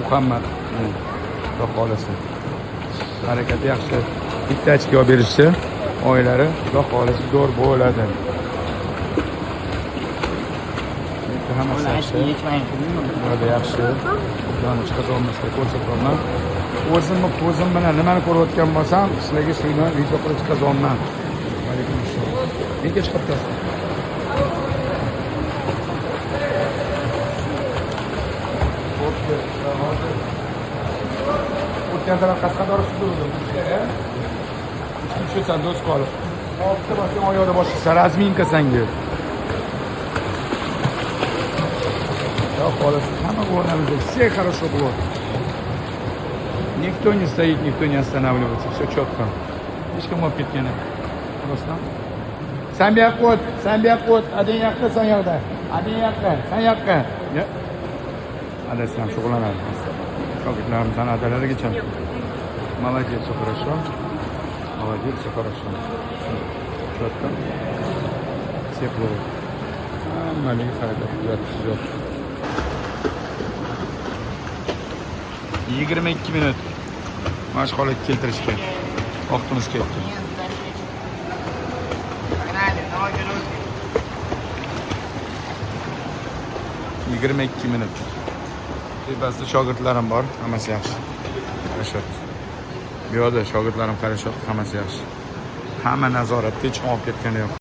Muhammad. Xudo xolasa. Harakati yaxshi. Bitta ochko berishsa, oylari xudo xolasa zo'r bo'ladi. Hammasi yaxshi. Burada yaxshi. Yonish qazonmasga ko'rsataman. O'zim bilan nimani ko'rayotgan bo'lsam, sizlarga shuni video qilib chiqazaman. Alaykum assalom. Nega chiqib turasiz? O'tgan taraf Qashqadaryo sudida. Shu sandoz qolib. Oltita boshqa oyoqda boshqa razminka sanga. Да, холодно. Самое главное, все хорошо было. Никто не стоит, никто не останавливается. Все четко. Слишком опыт не надо. Просто. Самбиакот. Один якка, саньякда. Один якка. Adasam shug'ullanadi. Shogirdlarim san'atlariga cham. Молодец, все хорошо. Молодец, все хорошо. Четко. Тепло. Маленький harakat güzel. 22 minut mashg'ulot keltirishga vaqtimiz ketdi. Yigirma ikki minut. Tepasida shogirdlarim bor, hammasi yaxshi. Qarashyapti. Bu yerda shogirdlarim qarashyapti, hammasi yaxshi. Hamma nazoratda hech kim olib ketgani yo'q.